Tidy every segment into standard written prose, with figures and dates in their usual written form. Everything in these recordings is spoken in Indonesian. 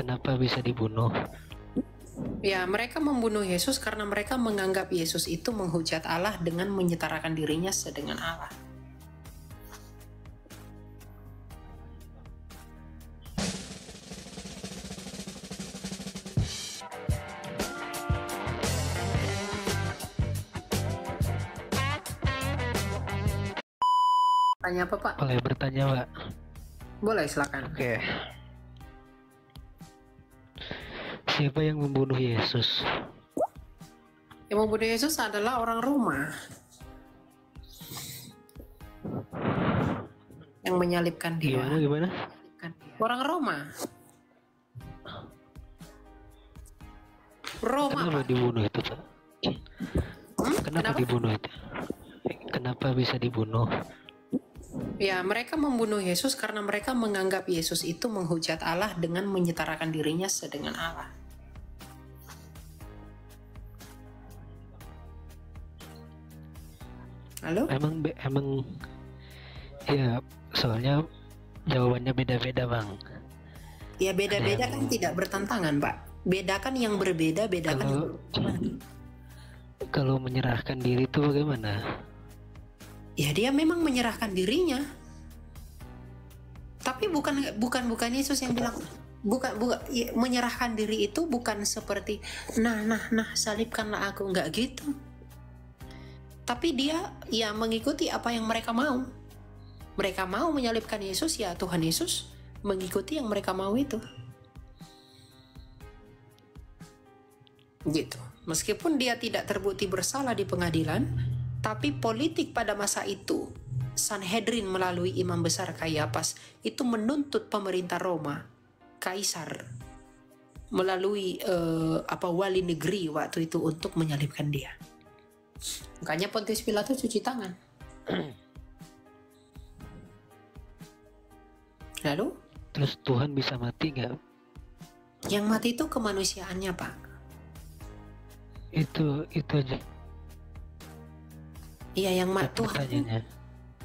Kenapa bisa dibunuh? Ya, mereka membunuh Yesus karena mereka menganggap Yesus itu menghujat Allah dengan menyetarakan dirinya sedengan Allah. Tanya apa, Pak? Boleh bertanya, Pak? Boleh, silakan. Oke. Siapa yang membunuh Yesus? Yang membunuh Yesus adalah orang Roma yang menyalibkan dia. Gimana? Orang Roma. Kenapa Pak. dibunuh itu, Pak? Kenapa dibunuh itu? Kenapa bisa dibunuh? Ya, mereka membunuh Yesus karena mereka menganggap Yesus itu menghujat Allah dengan menyetarakan dirinya sedengan Allah. Halo? Emang ya, soalnya jawabannya beda-beda, Bang. Ya, beda-beda kan tidak bertentangan, Pak. Bedakan yang berbeda, bedakan kalau menyerahkan diri itu bagaimana? Ya, dia memang menyerahkan dirinya. Tapi bukan Yesus yang bilang bukan ya, menyerahkan diri itu bukan seperti nah salibkanlah aku, enggak gitu. Tapi dia ya mengikuti apa yang mereka mau. Mereka mau menyalibkan Yesus, ya Tuhan Yesus mengikuti yang mereka mau itu. Gitu. Meskipun dia tidak terbukti bersalah di pengadilan, tapi politik pada masa itu, Sanhedrin melalui imam besar Kayafas itu menuntut pemerintah Roma, Kaisar, melalui wali negeri waktu itu untuk menyalibkan dia. Makanya Pontius Pilatus cuci tangan. Lalu? Terus Tuhan bisa mati nggak? Yang mati itu kemanusiaannya, Pak. Itu aja. Iya, yang mati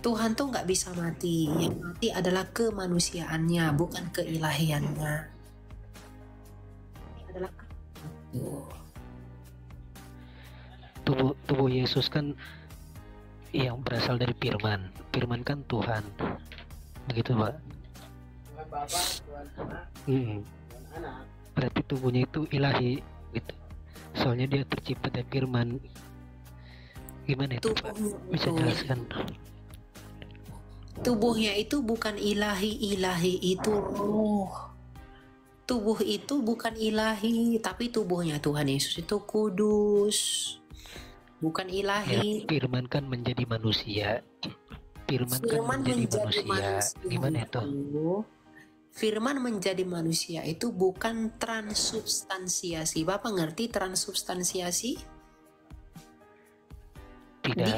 Tuhan tuh nggak bisa mati. Yang mati adalah kemanusiaannya, bukan keilahiannya. Adalah tubuh Yesus kan yang berasal dari Firman. Firman kan Tuhan. Begitu, Pak. Berarti tubuhnya itu ilahi gitu. Soalnya dia tercipta dari Firman. Gimana itu, Pak? Bisa jelaskan? Tubuhnya itu bukan ilahi itu roh. Tubuh itu bukan ilahi, tapi tubuhnya Tuhan Yesus itu kudus, bukan ilahi. Ya, Firman kan menjadi manusia. Firman kan menjadi manusia. Gimana itu? Firman menjadi manusia itu bukan transubstansiasi. Bapak ngerti transubstansiasi? Tidak.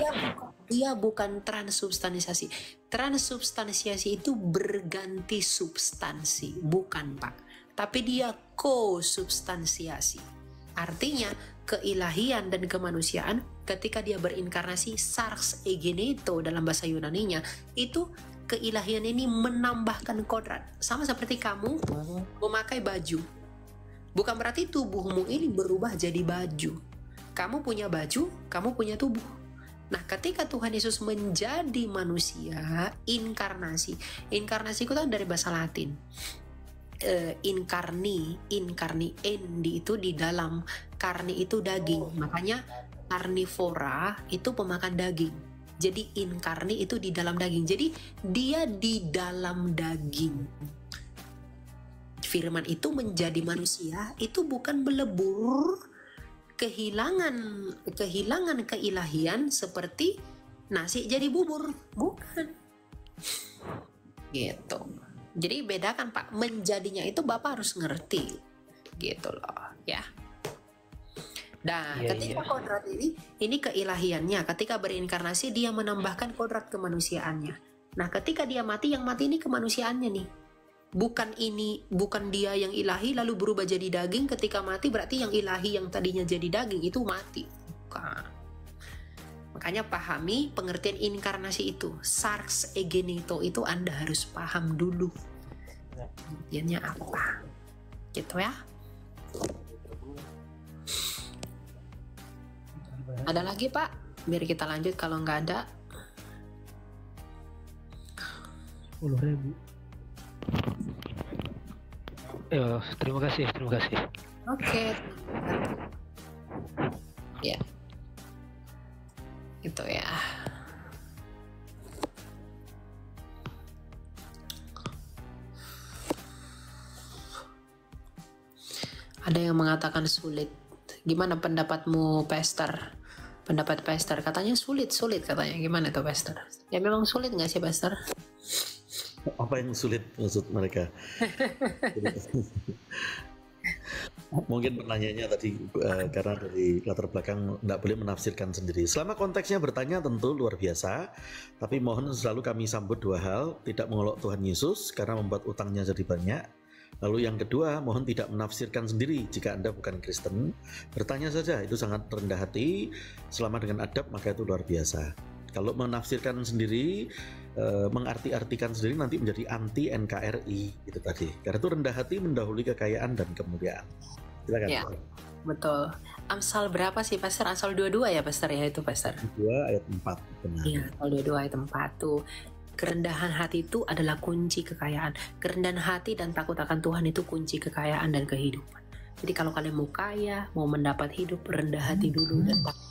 Dia bukan transubstansiasi. Transubstansiasi itu berganti substansi, bukan, Pak. Tapi dia kosubstansiasi. Artinya keilahian dan kemanusiaan ketika dia berinkarnasi, sarx egeneto dalam bahasa Yunaninya, itu keilahian ini menambahkan kodrat. Sama seperti kamu memakai baju. Bukan berarti tubuhmu ini berubah jadi baju. Kamu punya baju, kamu punya tubuh. Nah, ketika Tuhan Yesus menjadi manusia, inkarnasi itu kan dari bahasa Latin. Inkarni endi itu di dalam, karni itu daging. Makanya karnivora itu pemakan daging. Jadi inkarni itu di dalam daging. Jadi dia di dalam daging. Firman itu menjadi manusia itu bukan belebur, kehilangan keilahian seperti nasi jadi bubur, bukan. Gitu. Jadi bedakan, Pak, menjadinya itu Bapak harus ngerti, gitu loh, ya. Nah, ketika kodrat ini keilahiannya, ketika berinkarnasi dia menambahkan kodrat kemanusiaannya. Nah, ketika dia mati, yang mati ini kemanusiaannya nih. Bukan dia yang ilahi lalu berubah jadi daging, ketika mati berarti yang ilahi yang tadinya jadi daging itu mati. Bukan. Makanya pahami pengertian inkarnasi itu. Sarx egeneto itu Anda harus paham dulu. Pengertiannya apa? Gitu ya. Ada lagi Pak? Biar kita lanjut kalau nggak ada. 10.000. Terima kasih. Oke. Ya. Gitu ya. Ada yang mengatakan sulit. Gimana pendapatmu, Pastor? Pendapat Pastor katanya sulit katanya. Gimana tuh, Pastor? Ya memang sulit nggak sih, Pastor? Apa yang sulit maksud mereka? Mungkin pertanyaannya tadi karena dari latar belakang tidak boleh menafsirkan sendiri. Selama konteksnya bertanya tentu luar biasa, tapi mohon selalu kami sambut dua hal: tidak mengolok Tuhan Yesus karena membuat utangnya jadi banyak. Lalu yang kedua, mohon tidak menafsirkan sendiri jika Anda bukan Kristen. Bertanya saja, itu sangat rendah hati. Selama dengan adab, maka itu luar biasa. Kalau menafsirkan sendiri, mengarti-artikan sendiri nanti menjadi anti NKRI itu tadi. Karena itu rendah hati mendahului kekayaan dan kemuliaan. Silakan. Ya, betul. Amsal berapa sih, Pastor? Amsal 22 ya, Pastor, ya itu, Pastor? 2 ayat 4. Benar. Iya, Amsal 22 ayat 4 tuh. Kerendahan hati itu adalah kunci kekayaan. Kerendahan hati dan takut akan Tuhan itu kunci kekayaan dan kehidupan. Jadi kalau kalian mau kaya, mau mendapat hidup, rendah hati dulu dan takut